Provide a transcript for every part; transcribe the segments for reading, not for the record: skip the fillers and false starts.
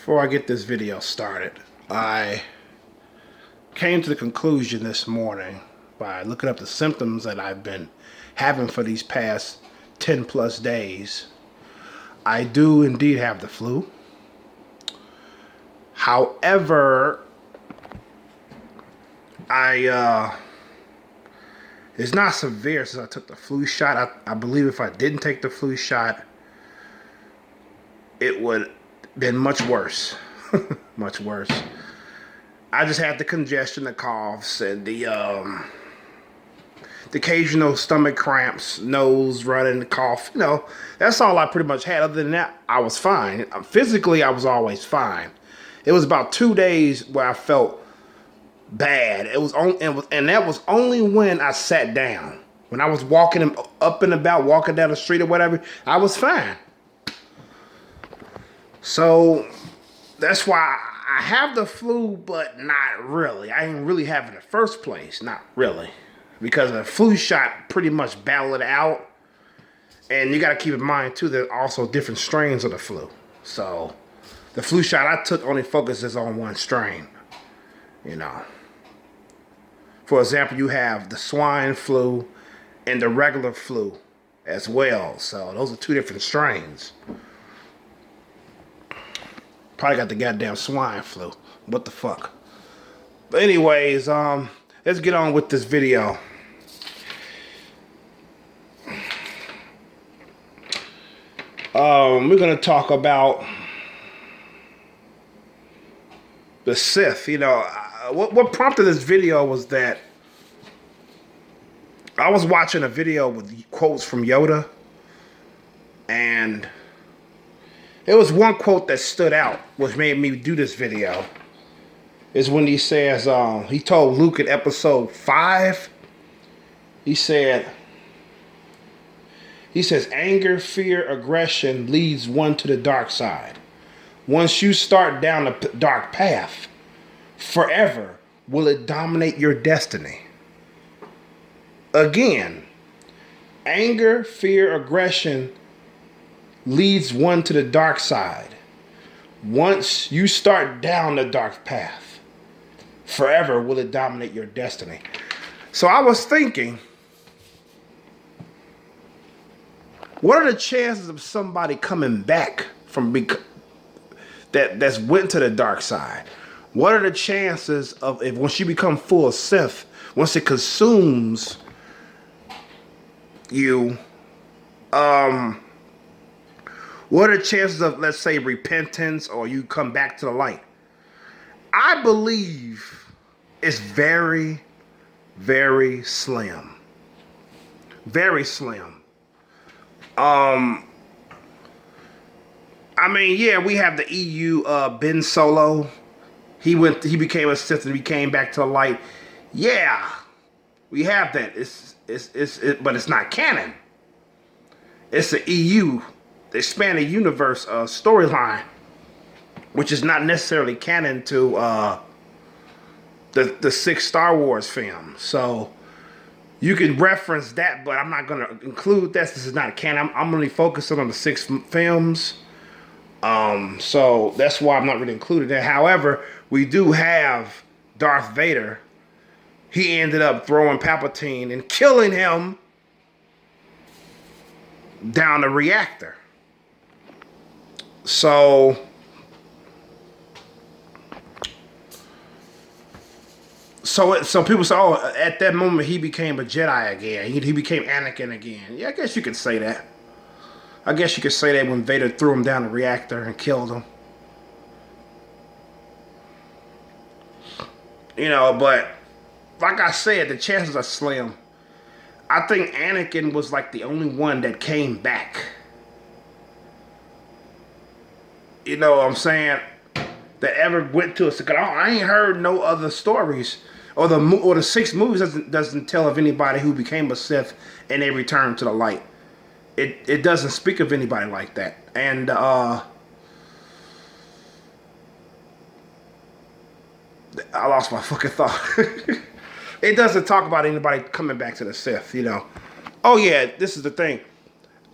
Before I get this video started, I came to the conclusion this morning by looking up the symptoms that I've been having for these past 10 plus days. I do indeed have the flu. However, it's not severe since I took the flu shot. I believe if I didn't take the flu shot, it would been much worse. Much worse. I just had the congestion, the coughs, and the occasional stomach cramps, nose running, cough. You know, that's all I pretty much had. Other than that, I was fine. Physically, I was always fine. It was about 2 days where I felt bad. It was on, and that was only when I sat down. When I was walking up and about, walking down the street or whatever, I was fine. So that's why I have the flu, but not really. I didn't really have it in the first place. Not really. Because the flu shot pretty much battled it out. And you got to keep in mind, too, there's also different strains of the flu. So the flu shot I took only focuses on one strain. You know. For example, you have the swine flu and the regular flu as well. So those are two different strains. Probably got the goddamn swine flu. What the fuck? But anyways, let's get on with this video. We're gonna talk about the Sith. You know, what prompted this video was that I was watching a video with quotes from Yoda, and there was one quote that stood out, which made me do this video. Is when he says, he told Luke in episode 5, he says, anger, fear, aggression leads one to the dark side. Once you start down the dark path, forever will it dominate your destiny. Again, anger, fear, aggression leads one to the dark side. Once you start down the dark path, forever will it dominate your destiny. So I was thinking, what are the chances of somebody coming back from that's went to the dark side? What are the chances of if once you become full of Sith, once it consumes you, what are the chances of, let's say, repentance or you come back to the light? I believe it's very, very slim. Very slim. I mean, yeah, we have the EU Ben Solo. He became a Sith and he came back to the light. Yeah, we have that. But it's not canon. It's the EU, the expanded universe storyline, which is not necessarily canon to the 6 Star Wars films. So you can reference that, but I'm not going to include that. This is not canon. I'm only focusing on the 6 films. So that's why I'm not really including that. However, we do have Darth Vader. He ended up throwing Palpatine and killing him down the reactor. So people say, oh, at that moment he became a Jedi again. He became Anakin again. Yeah, I guess you could say that. I guess you could say that when Vader threw him down the reactor and killed him. You know, but like I said, the chances are slim. I think Anakin was like the only one that came back. You know what I'm saying? That ever went to us. I ain't heard no other stories. Or the 6 movies doesn't tell of anybody who became a Sith and they returned to the light. It doesn't speak of anybody like that. And I lost my fucking thought. It doesn't talk about anybody coming back to the Sith, you know. Oh yeah, this is the thing.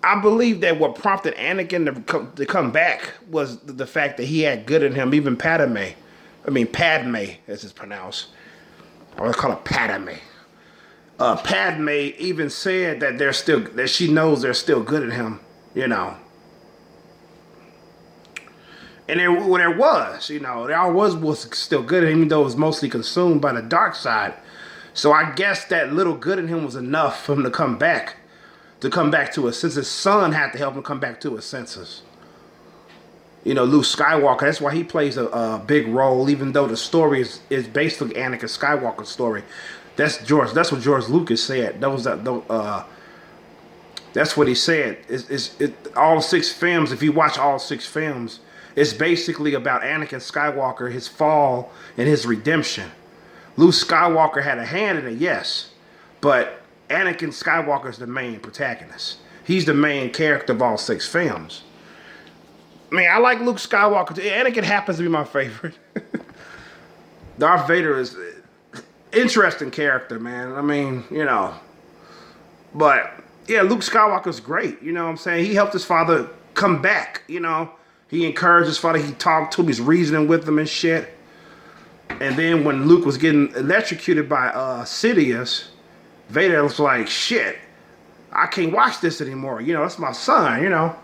I believe that what prompted Anakin to come back was the fact that he had good in him. Even Padme, Padme, as it's pronounced. I always call it Padme. Padme even said that she knows they're still good in him. You know. And there was still good, even though it was mostly consumed by the dark side. So I guess that little good in him was enough for him to come back to his senses. His son had to help him come back to his senses. You know, Luke Skywalker, that's why he plays a big role, even though the story is basically Anakin Skywalker's story. That's what George Lucas said. That's what he said. All 6 films, if you watch all 6 films, it's basically about Anakin Skywalker, his fall, and his redemption. Luke Skywalker had a hand in it, yes. But Anakin Skywalker is the main protagonist. He's the main character of all 6 films. I mean, I like Luke Skywalker too. Anakin happens to be my favorite. Darth Vader is an interesting character, man. I mean, you know. But, yeah, Luke Skywalker's great. You know what I'm saying? He helped his father come back, you know. He encouraged his father. He talked to him. He's reasoning with him and shit. And then when Luke was getting electrocuted by Sidious, Vader was like, shit, I can't watch this anymore. You know, that's my son, you know.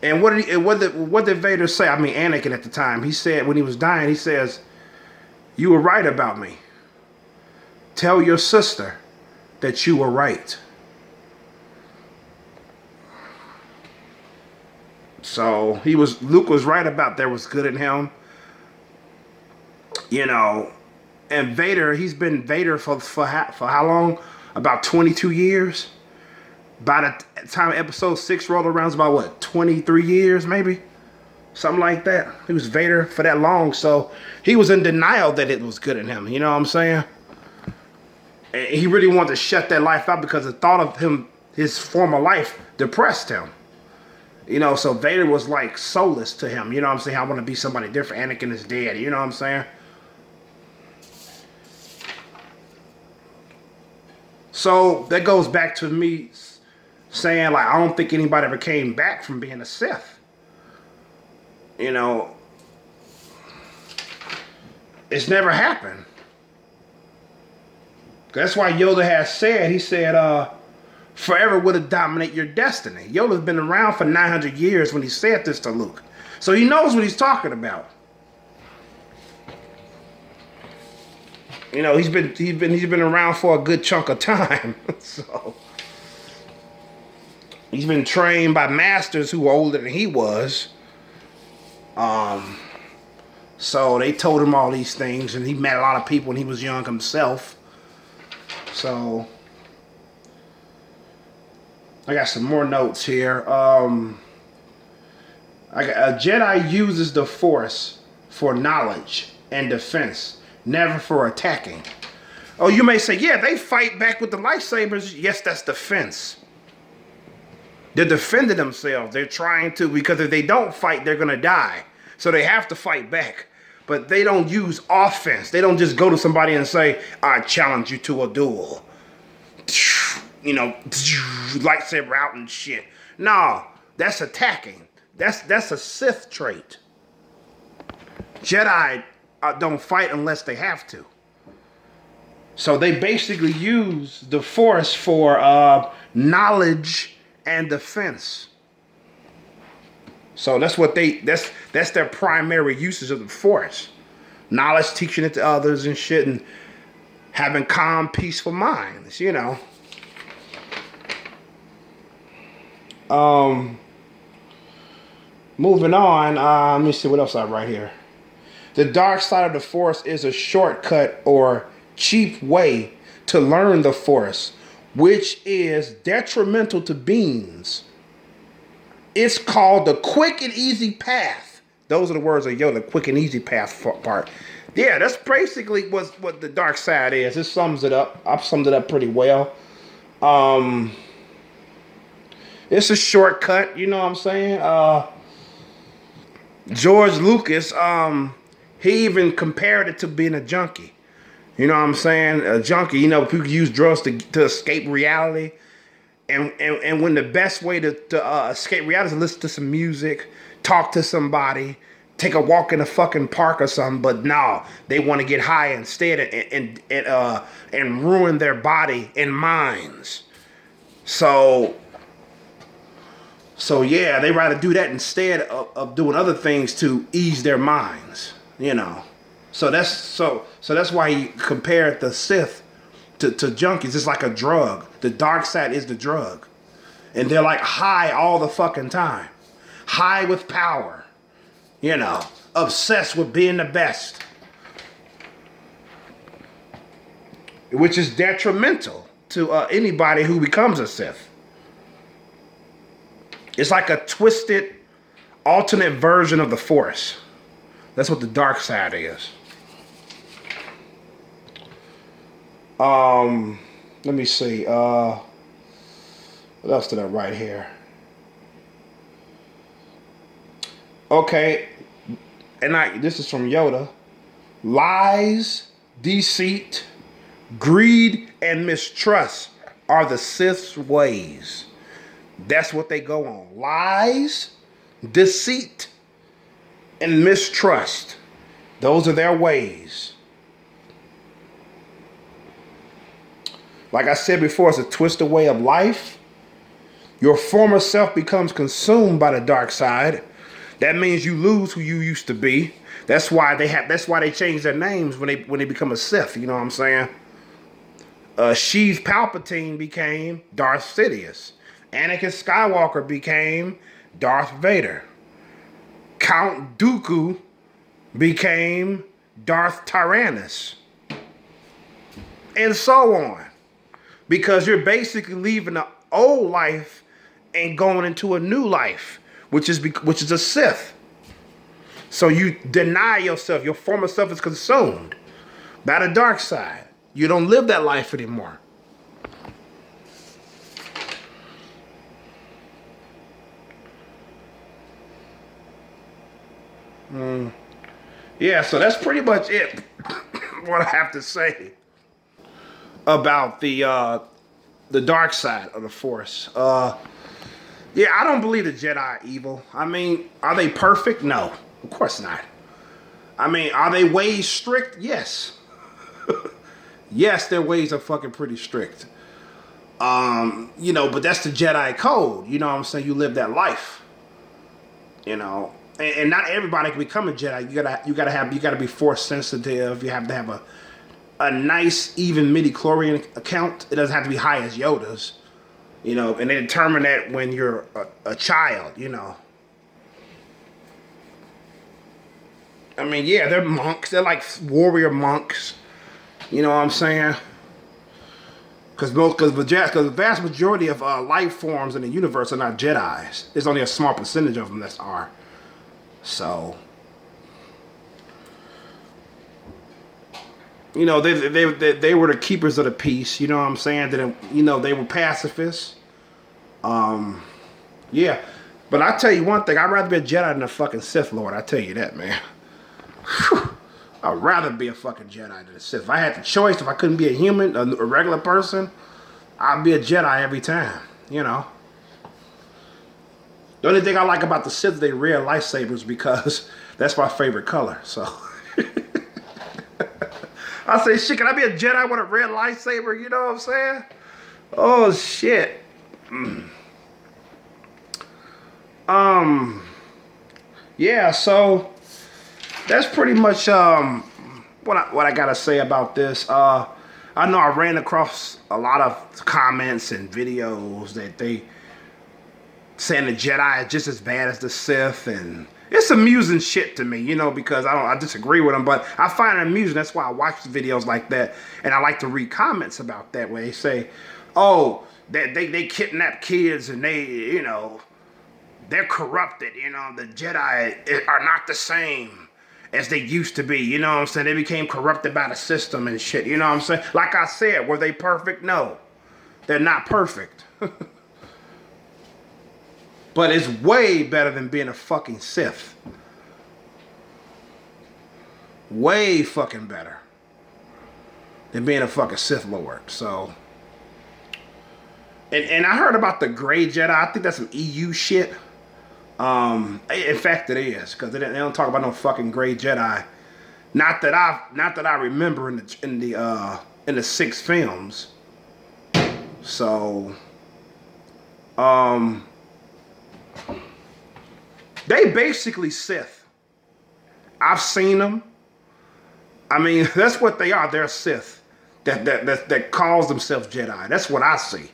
And what did Vader say? I mean, Anakin at the time. He said, when he was dying, he says, you were right about me. Tell your sister that you were right. So Luke was right about there was good in him. You know, and Vader, he's been Vader for how long? About 22 years. By the time episode 6 rolled around, it's about what, 23 years maybe? Something like that. He was Vader for that long, so he was in denial that it was good in him. You know what I'm saying? And he really wanted to shut that life out because the thought of him, his former life, depressed him. You know, so Vader was like soulless to him. You know what I'm saying? I want to be somebody different. Anakin is dead. You know what I'm saying? So that goes back to me saying, like, I don't think anybody ever came back from being a Sith. You know, it's never happened. That's why Yoda has said, he said, forever will it dominate your destiny. Yoda's been around for 900 years when he said this to Luke. So he knows what he's talking about. You know, he's been around for a good chunk of time. So he's been trained by masters who were older than he was. So they told him all these things, and he met a lot of people when he was young himself. So I got some more notes here. A Jedi uses the Force for knowledge and defense, never for attacking. Oh, you may say, yeah, they fight back with the lightsabers. Yes, that's defense. They're defending themselves. They're trying to, because if they don't fight, they're going to die. So they have to fight back. But they don't use offense. They don't just go to somebody and say, I challenge you to a duel. You know, lightsaber out and shit. No, that's attacking. That's a Sith trait. Jedi don't fight unless they have to. So they basically use the Force for knowledge and defense. So that's what that's their primary usage of the Force. Knowledge, teaching it to others and shit, and having calm, peaceful minds, you know. Moving on, let me see what else I write here. The dark side of the Force is a shortcut or cheap way to learn the Force, which is detrimental to beings. It's called the quick and easy path. Those are the words of Yoda, quick and easy path part. Yeah, that's basically what the dark side is. It sums it up. I've summed it up pretty well. It's a shortcut, you know what I'm saying? George Lucas, he even compared it to being a junkie. You know what I'm saying? A junkie, you know, people use drugs to escape reality. And when the best way to escape reality is to listen to some music, talk to somebody, take a walk in a fucking park or something. But no, they want to get high instead and ruin their body and minds. So yeah, they rather do that instead of doing other things to ease their minds. You know. So that's why he compared the Sith to junkies. It's like a drug. The dark side is the drug. And they're like high all the fucking time. High with power. You know. Obsessed with being the best. Which is detrimental to anybody who becomes a Sith. It's like a twisted, alternate version of the Force. That's what the dark side is. Let me see. What else did I write here? Okay, and this is from Yoda. Lies, deceit, greed, and mistrust are the Sith's ways. That's what they go on. Lies, deceit, and mistrust. Those are their ways. Like I said before, it's a twisted way of life. Your former self becomes consumed by the dark side. That means you lose who you used to be. That's why they change their names when they become a Sith. You know what I'm saying? Sheev Palpatine became Darth Sidious. Anakin Skywalker became Darth Vader. Count Dooku became Darth Tyrannus. And so on. Because you're basically leaving the old life and going into a new life, which is a Sith. So you deny yourself. Your former self is consumed by the dark side. You don't live that life anymore. Yeah, so that's pretty much it. What I have to say about the dark side of the Force. Yeah, I don't believe the Jedi are evil. I mean, are they perfect? No, of course not. I mean, are they ways strict? Yes. Yes, their ways are fucking pretty strict. You know, but that's the Jedi code. You know what I'm saying? You live that life. You know, and not everybody can become a Jedi. You gotta be force sensitive. You have to have a nice, even midi-chlorian account. It doesn't have to be high as Yoda's. You know, and they determine that when you're a child, you know. I mean, yeah, they're monks. They're like warrior monks. You know what I'm saying? Because the vast majority of life forms in the universe are not Jedis. There's only a small percentage of them that are. So, you know, they were the keepers of the peace. You know what I'm saying? That, you know, they were pacifists. Yeah. But I tell you one thing, I'd rather be a Jedi than a fucking Sith Lord. I tell you that, man. Whew. I'd rather be a fucking Jedi than a Sith. If I had the choice, if I couldn't be a human, a regular person, I'd be a Jedi every time, you know. The only thing I like about the Sith is they red lightsabers because that's my favorite color, so. I say, shit, can I be a Jedi with a red lightsaber? You know what I'm saying? Oh, shit. Yeah, so that's pretty much what I gotta say about this. I know I ran across a lot of comments and videos that they saying the Jedi is just as bad as the Sith, and it's amusing shit to me, you know, because I disagree with them, but I find it amusing. That's why I watch videos like that, and I like to read comments about that where they say, oh, that they kidnap kids and they, you know, they're corrupted, you know, the Jedi are not the same as they used to be, you know what I'm saying? They became corrupted by the system and shit, you know what I'm saying? Like I said, were they perfect? No, they're not perfect. But it's way better than being a fucking Sith. Way fucking better than being a fucking Sith Lord. So, And I heard about the gray Jedi. I think that's some EU shit. In fact, it is, because they don't talk about no fucking gray Jedi. Not that I remember in the 6 films. So, they basically Sith. I've seen them. I mean, that's what they are. They're Sith that calls themselves Jedi. That's what I see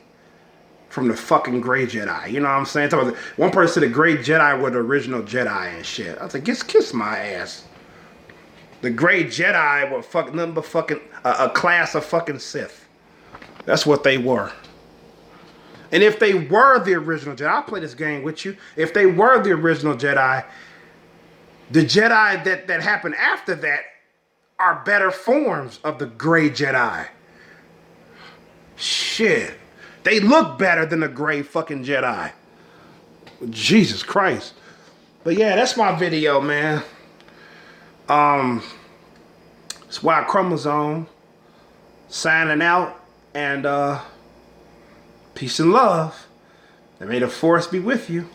from the fucking gray Jedi. You know what I'm saying? One person said the gray Jedi were the original Jedi and shit. I was like, kiss my ass. The gray Jedi were fucking nothing but fucking a class of fucking Sith. That's what they were. And if they were the original Jedi, I'll play this game with you. If they were the original Jedi, the Jedi that happened after that are better forms of the gray Jedi. Shit. They look better than the gray fucking Jedi. Jesus Christ. But yeah, that's my video, man. It's Wild Chromosome signing out, and peace and love. And may the force be with you.